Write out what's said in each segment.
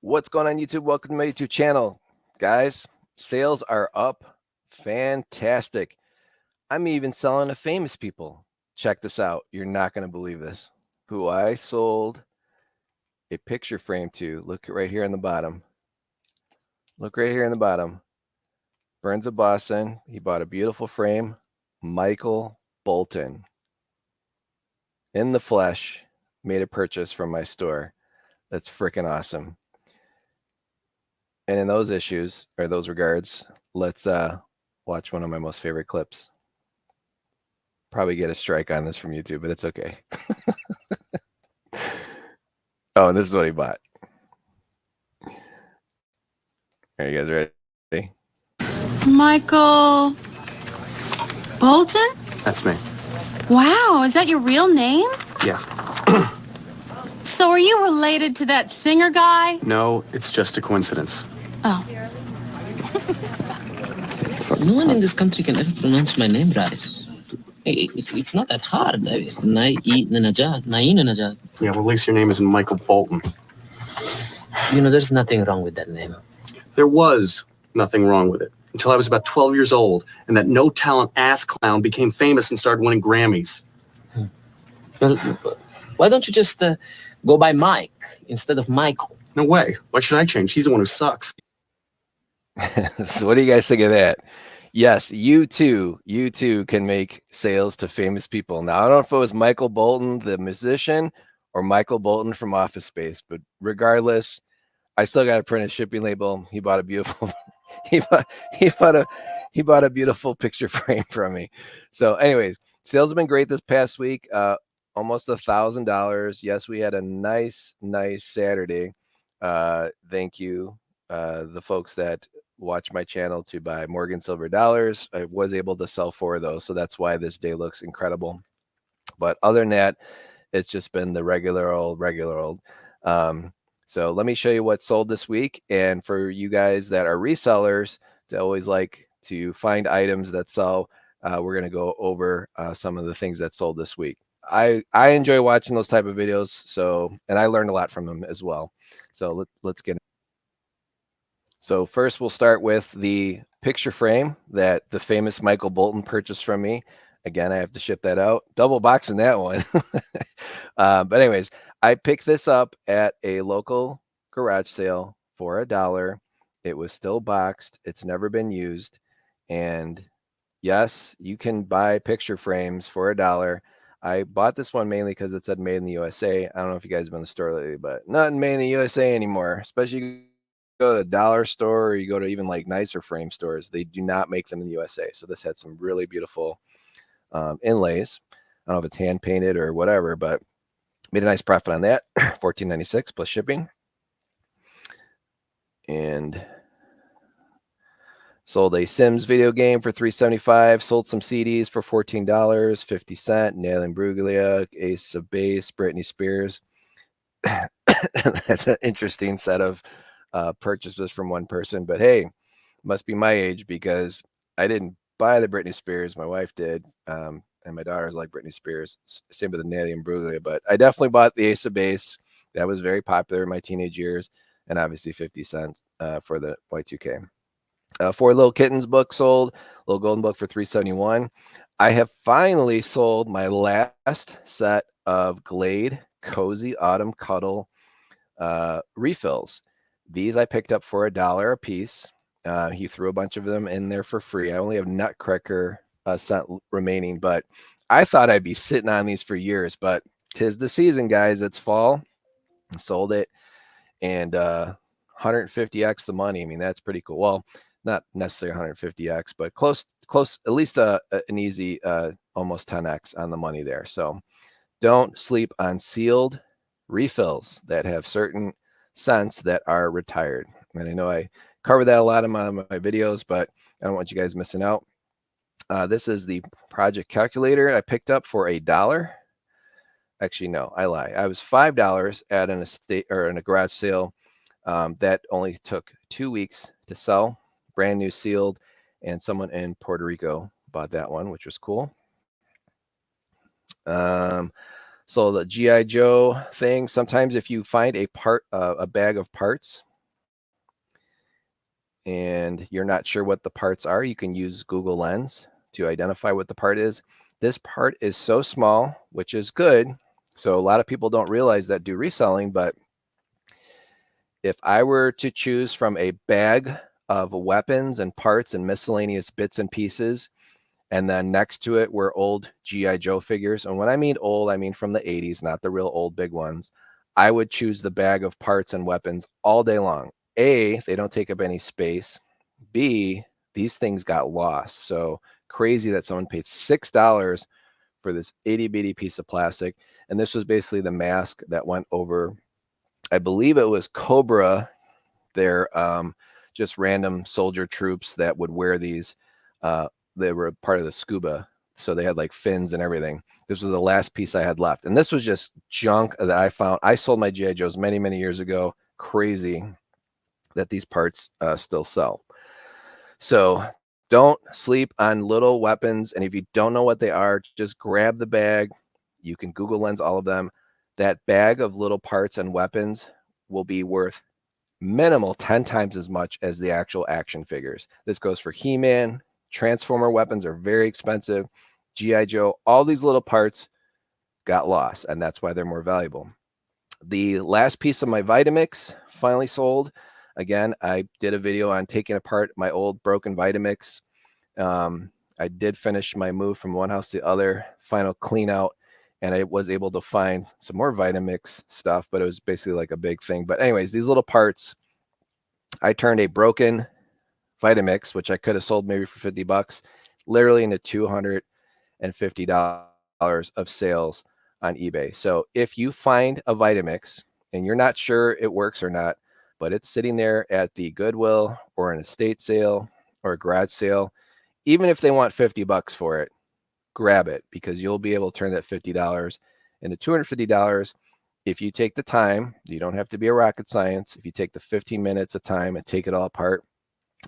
What's going on, YouTube? Welcome to my YouTube channel. Guys, sales are up. Fantastic. I'm even selling to famous people. Check this out. You're not going to believe this. Who I sold a picture frame to. Look right here in the bottom. Look right here in the bottom. Burns of Boston. He bought a beautiful frame. Michael Bolton. In the flesh, made a purchase from my store. That's freaking awesome. And in those issues, or those regards, let's watch one of my most favorite clips. Probably get a strike on this from YouTube, but it's okay. Oh, and this is what he bought. Are you guys ready? Michael Bolton? That's me. Wow, is that your real name? Yeah. So are you related to that singer guy? No, it's just a coincidence. Oh. No one in this country can ever pronounce my name right. It's not that hard. Najad. Yeah, well, at least your name isn't Michael Bolton. You know, there's nothing wrong with that name. There was nothing wrong with it until I was about 12 years old, and that no-talent ass clown became famous and started winning Grammys. Well, why don't you just go by Mike instead of Michael? No way. Why should I change? He's the one who sucks. So what do you guys think of that? Yes, you too can make sales to famous people. Now, I don't know if it was Michael Bolton, the musician, or Michael Bolton from Office Space, but regardless, I still got to print a shipping label. He bought a beautiful, he bought a beautiful picture frame from me. So anyways, sales have been great this past week. Almost $1,000. Yes, we had a nice Saturday. Thank you, the folks that watch my channel to buy Morgan Silver dollars. I was able to sell 4 of those, so that's why this day looks incredible. But other than that, it's just been the regular old. So let me show you what sold this week. And for you guys that are resellers to always like to find items that sell, we're going to go over some of the things that sold this week. I enjoy watching those type of videos. So, and I learned a lot from them as well. So let's get. So first we'll start with the picture frame that the famous Michael Bolton purchased from me. Again, I have to ship that out. Double boxing that one. But anyways, I picked this up at a local garage sale for $1. It was still boxed. It's never been used. And yes, you can buy picture frames for $1. I bought this one mainly because it said made in the USA. I don't know if you guys have been in the store lately, but not made in the USA anymore, especially go to a dollar store or you go to even like nicer frame stores. They do not make them in the USA. So this had some really beautiful inlays. I don't know if it's hand painted or whatever, but made a nice profit on that. $14.96 plus shipping. And sold a Sims video game for $3.75. Sold some CDs for $14, 50 cents. Nail and Bruglia, Ace of Base, Britney Spears. That's an interesting set of purchases from one person, but hey, must be my age because I didn't buy the Britney Spears. My wife did, and my daughters like Britney Spears. Same with the Nelly and Bruglia, but I definitely bought the Ace of Base. That was very popular in my teenage years, and obviously 50 cents for the Y2K. 4 Little Kittens book sold, Little Golden book for $3.71. I have finally sold my last set of Glade Cozy Autumn Cuddle refills. These I picked up for $1 a piece. He threw a bunch of them in there for free. I only have Nutcracker scent remaining, but I thought I'd be sitting on these for years, but 'tis the season, guys. It's fall. Sold it, and 150x the money. I mean, that's pretty cool. Well, not necessarily 150x, but close, at least an easy almost 10x on the money there. So don't sleep on sealed refills that have certain scents that are retired. And I know I cover that a lot in my videos, but I don't want you guys missing out. This is the project calculator I picked up for $1. Actually, no, I lie. I was $5 at an estate or in a garage sale. That only took 2 weeks to sell, brand new sealed, and someone in Puerto Rico bought that one, which was cool. So the GI Joe thing, sometimes if you find a bag of parts and you're not sure what the parts are, you can use Google Lens to identify what the part is. This part is so small, which is good. So a lot of people don't realize that do reselling, but if I were to choose from a bag of weapons and parts and miscellaneous bits and pieces, and then next to it were old G.I. Joe figures, and when I mean old, I mean from the 80s, not the real old big ones, I would choose the bag of parts and weapons all day long. A, they don't take up any space. B, these things got lost. So crazy that someone paid $6 for this itty bitty piece of plastic. And this was basically the mask that went over, I believe it was Cobra, their just random soldier troops that would wear these. They were part of the scuba. So they had like fins and everything. This was the last piece I had left. And this was just junk that I found. I sold my G.I. Joes many, many years ago. Crazy that these parts still sell. So don't sleep on little weapons. And if you don't know what they are, just grab the bag. You can Google Lens all of them. That bag of little parts and weapons will be worth minimal 10 times as much as the actual action figures. This goes for He-Man. Transformer weapons are very expensive. G.I. Joe, all these little parts got lost, and that's why they're more valuable. The last piece of my Vitamix finally sold. Again, I did a video on taking apart my old broken Vitamix. I did finish my move from one house to the other, final clean out, and I was able to find some more Vitamix stuff, but it was basically like a big thing. But anyways, these little parts, I turned a broken Vitamix, which I could have sold maybe for $50, literally into $250 of sales on eBay. So if you find a Vitamix and you're not sure it works or not, but it's sitting there at the Goodwill or an estate sale or a garage sale, even if they want $50 for it, grab it, because you'll be able to turn that $50 into $250 if you take the time. You don't have to be a rocket science. If you take the 15 minutes of time and take it all apart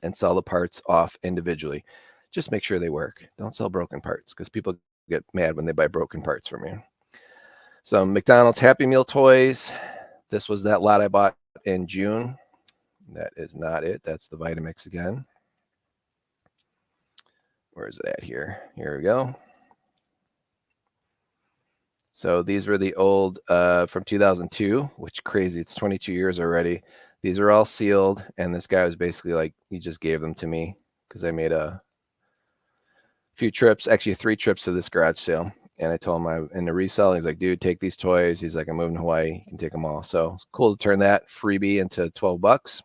and sell the parts off individually, just make sure they work. Don't sell broken parts, because people get mad when they buy broken parts from you. So McDonald's Happy Meal toys. This was that lot I bought in June. That is not it. That's the Vitamix again. Where is it at here? Here we go. So these were the old from 2002, which crazy. It's 22 years already. These are all sealed, and this guy was basically like, he just gave them to me because I made a few trips, actually 3 trips to this garage sale. And I told him I'm in the resell. He's like, dude, take these toys. He's like, I'm moving to Hawaii. You can take them all. So it's cool to turn that freebie into $12.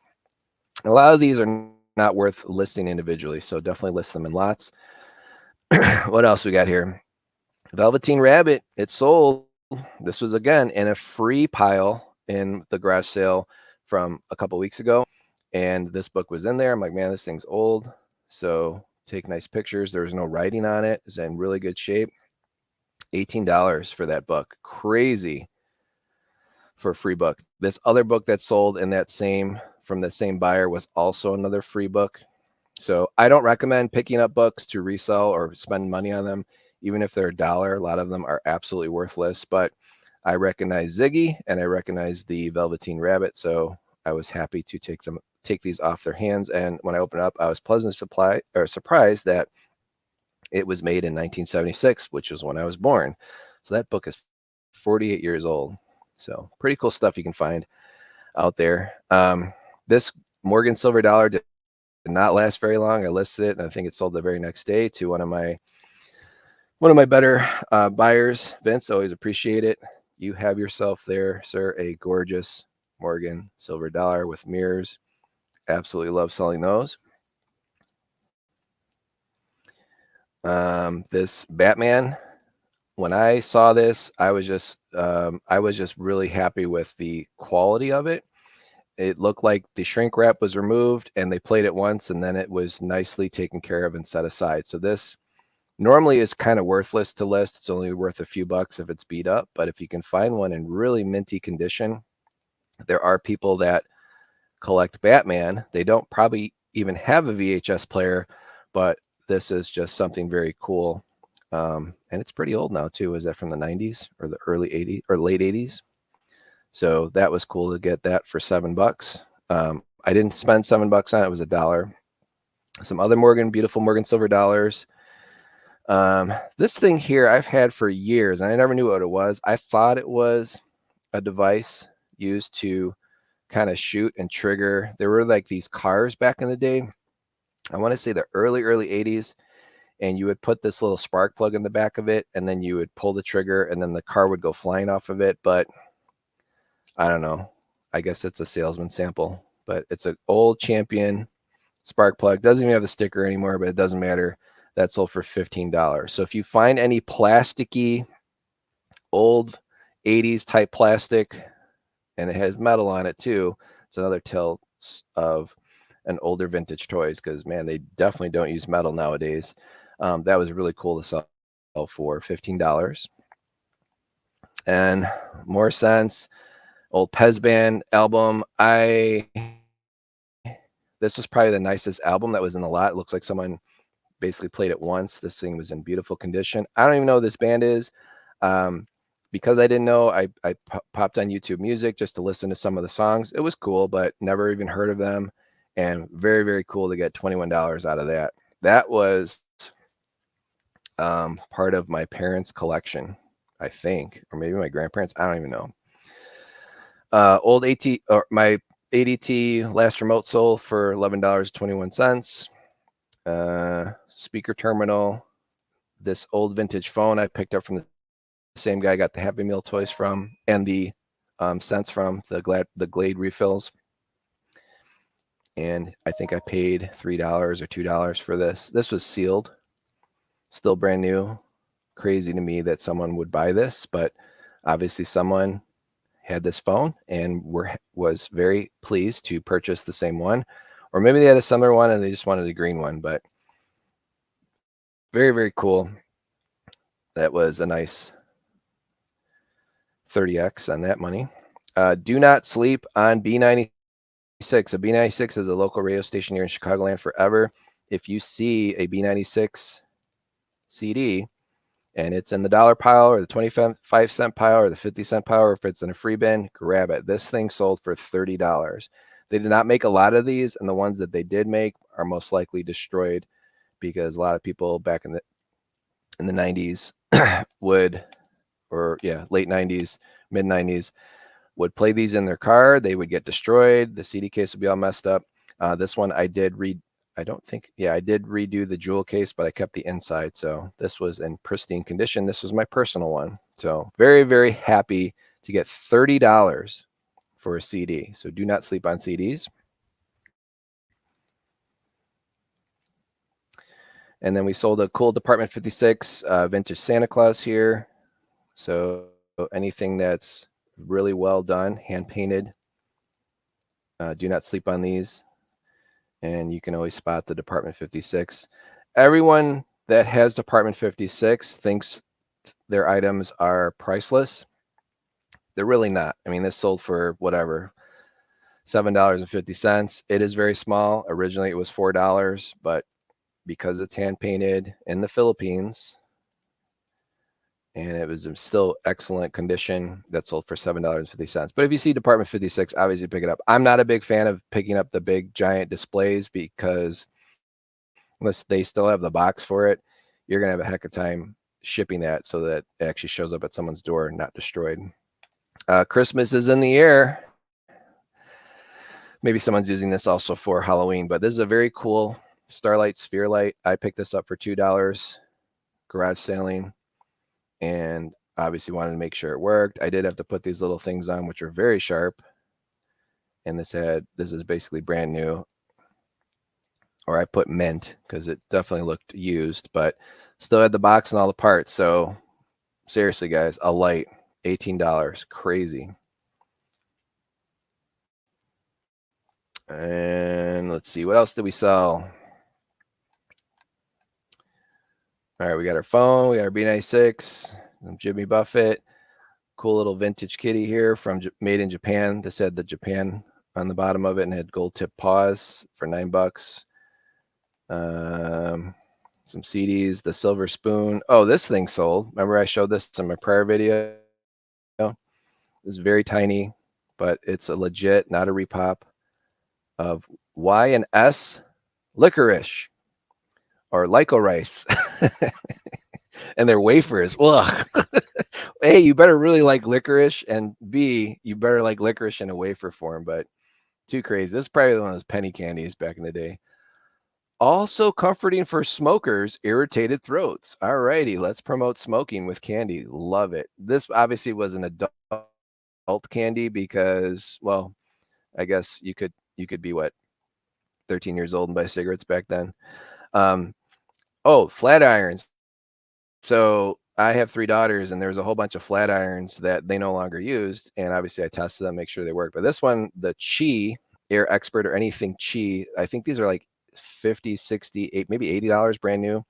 A lot of these are not worth listing individually, so definitely list them in lots. What else we got here? Velveteen Rabbit. It sold. This was again in a free pile in the garage sale from a couple weeks ago, and this book was in there. I'm like, man, this thing's old. So take nice pictures. There was no writing on it. It's in really good shape. $18 for that book. Crazy for a free book. This other book that sold in that same, from the same buyer, was also another free book. So I don't recommend picking up books to resell or spend money on them, even if they're $1. A lot of them are absolutely worthless, but I recognize Ziggy and I recognize the Velveteen Rabbit. So I was happy to take these off their hands. And when I opened up, I was pleasantly surprised that it was made in 1976, which was when I was born. So that book is 48 years old. So pretty cool stuff you can find out there. This Morgan Silver Dollar did not last very long. I listed it, and I think it sold the very next day to one of my better buyers. Vince, always appreciate it. You have yourself there, sir, a gorgeous Morgan Silver Dollar with mirrors. Absolutely love selling those. This Batman, when I saw this, I was just really happy with the quality of it. It looked like the shrink wrap was removed and they played it once and then it was nicely taken care of and set aside. So this normally is kind of worthless to list. It's only worth a few bucks if it's beat up, but if you can find one in really minty condition, there are people that collect Batman. They don't probably even have a VHS player, but this is just something very cool. And it's pretty old now too. Is that from the 90s or the early 80s or late 80s? So that was cool to get that for $7. I didn't spend $7 on it. It was $1. Some other beautiful Morgan silver dollars. This thing here I've had for years, and I never knew what it was. I thought it was a device used to kind of shoot and trigger. There were like these cars back in the day. I want to say the early 80s, and you would put this little spark plug in the back of it, and then you would pull the trigger, and then the car would go flying off of it. But I don't know. I guess it's a salesman sample, but it's an old Champion spark plug. Doesn't even have the sticker anymore, but it doesn't matter. That sold for $15. So if you find any plasticky, old 80s type plastic, and it has metal on it too, it's another tell of an older vintage toys, because man, they definitely don't use metal nowadays. That was really cool to sell for $15. And more sense, old Pez Band album. This was probably the nicest album that was in the lot. It looks like someone basically played it once. This thing was in beautiful condition. I don't even know who this band is. Because I didn't know, I popped on YouTube Music just to listen to some of the songs. It was cool, but never even heard of them. And very, very cool to get $21 out of that. That was part of my parents' collection, I think, or maybe my grandparents. I don't even know. Old AT, or my ADT last remote sold for $11.21. Speaker terminal. This old vintage phone I picked up from the same guy I got the Happy Meal toys from, and the scents from, the Glade refills. And I think I paid $3 or $2 for this. This was sealed, still brand new. Crazy to me that someone would buy this, but obviously someone had this phone and was very pleased to purchase the same one. Or maybe they had a similar one and they just wanted a green one, but very, very cool. That was a nice 30X on that money. Do not sleep on B96. A B96 is a local radio station here in Chicagoland forever. If you see a B96 CD and it's in the dollar pile or the 25-cent pile or the 50-cent pile, or if it's in a free bin, grab it. This thing sold for $30. They did not make a lot of these, and the ones that they did make are most likely destroyed, because a lot of people back in the 90s would, or yeah, late 90s, mid 90s, would play these in their car. They would get destroyed. The CD case would be all messed up. This one I did I did redo the jewel case, but I kept the inside. So this was in pristine condition. This was my personal one. So very, very happy to get $30 for a CD. So do not sleep on CDs. And then we sold a cool Department 56 vintage Santa Claus here. So anything that's really well done, hand painted. Do not sleep on these. And you can always spot the Department 56. Everyone that has Department 56 thinks their items are priceless. They're really not. I mean, this sold for whatever, $7.50. It is very small. Originally, it was $4, but because it's hand painted in the Philippines, and it was in still excellent condition, that sold for $7.50. But if you see Department 56, obviously pick it up. I'm not a big fan of picking up the big giant displays, because unless they still have the box for it, you're going to have a heck of a time shipping that so that it actually shows up at someone's door and not destroyed. Christmas is in the air. Maybe someone's using this also for Halloween, but this is a very cool Starlight sphere light. I picked this up for $2 garage selling, and obviously wanted to make sure it worked. I did have to put these little things on, which are very sharp. And this is basically brand new. Or I put mint because it definitely looked used, but still had the box and all the parts. So seriously, guys, a light, $18, crazy. And let's see, what else did we sell? All right, we got our phone, we got our B96, Jimmy Buffett, cool little vintage kitty here from made in Japan. This had the Japan on the bottom of it and had gold tip paws for $9. Some CDs, the silver spoon. Oh, this thing sold. Remember I showed this in my prior video? It's very tiny, but it's a legit, not a repop. of Y and S licorice or licorice. And they're wafers. Ugh. A, you better really like licorice, and B, you better like licorice in a wafer form, but too crazy. This is probably one of those penny candies back in the day. Also comforting for smokers, irritated throats. All righty, let's promote smoking with candy. Love it. This obviously was an adult candy because, well, I guess you could be what, 13 years old and buy cigarettes back then. Flat irons. So I have 3 daughters, and there's a whole bunch of flat irons that they no longer used, and obviously I tested them, make sure they work. But this one, the Chi Air Expert or anything Chi, I think these are like 50, 60, maybe $80 brand new.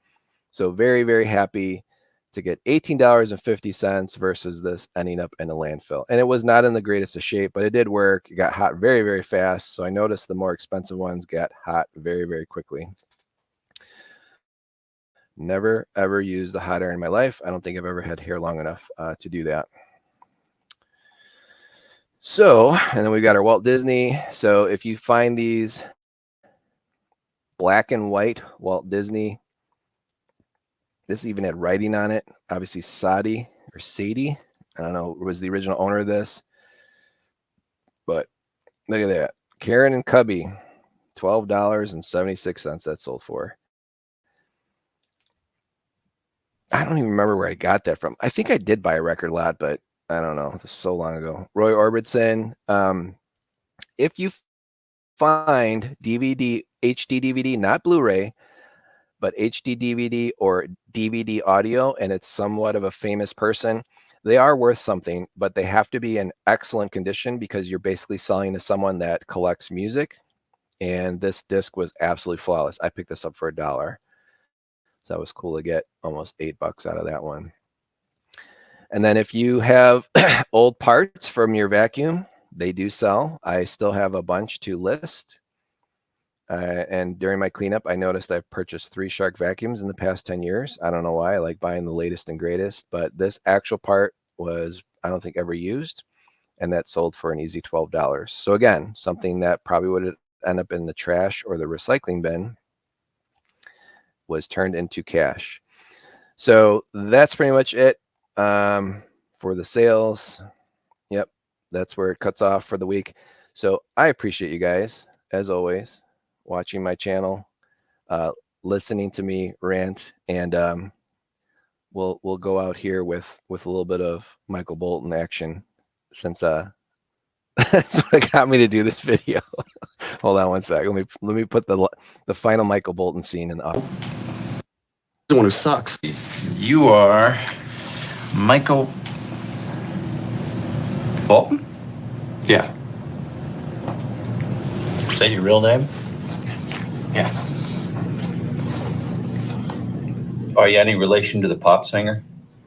So very, very happy to get $18.50 versus this ending up in a landfill. And it was not in the greatest of shape, but it did work. It got hot very, very fast. So I noticed the more expensive ones got hot very, very quickly. Never, ever used a hot iron in my life. I don't think I've ever had hair long enough to do that. So, and then we've got our Walt Disney. So if you find these black and white Walt Disney, this even had writing on it. Obviously Sadie or Sadie, I don't know, was the original owner of this. But look at that. Karen and Cubby, $12.76 that sold for. I don't even remember where I got that from. I think I did buy a record lot, but I don't know. It was so long ago. Roy Orbison. If you find DVD, HD DVD, not Blu-ray, but HD DVD or DVD audio, and it's somewhat of a famous person, they are worth something, but they have to be in excellent condition because you're basically selling to someone that collects music. And this disc was absolutely flawless. I picked this up for $1. So that was cool to get almost $8 out of that one. And then if you have old parts from your vacuum, they do sell. I still have a bunch to list. And during my cleanup, I noticed I've purchased 3 Shark vacuums in the past 10 years. I don't know why. I like buying the latest and greatest, but this actual part was, I don't think, ever used. And that sold for an easy $12. So again, something that probably would end up in the trash or the recycling bin was turned into cash. So that's pretty much it for the sales. Yep, that's where it cuts off for the week. So I appreciate you guys, as always, watching my channel, listening to me rant, and we'll go out here with a little bit of Michael Bolton action, since that's what got me to do this video. Hold on one sec. Let me put the final Michael Bolton scene in the. The one who sucks. You are Michael Bolton? Yeah. Is that your real name? Yeah. Are you any relation to the pop singer?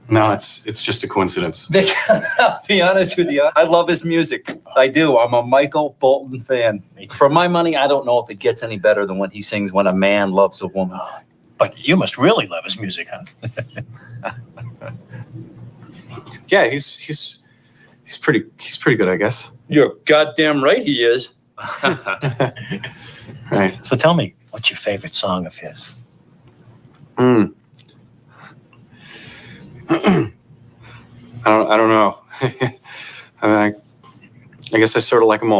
No, it's just a coincidence. Vic, I'll be honest with you. I love his music. I do. I'm a Michael Bolton fan. For my money, I don't know if it gets any better than when he sings "When a Man Loves a Woman." But you must really love his music, huh? Yeah, he's pretty good, I guess. You're goddamn right he is. Right. So tell me, what's your favorite song of his? I don't know. I guess I sort of like them all.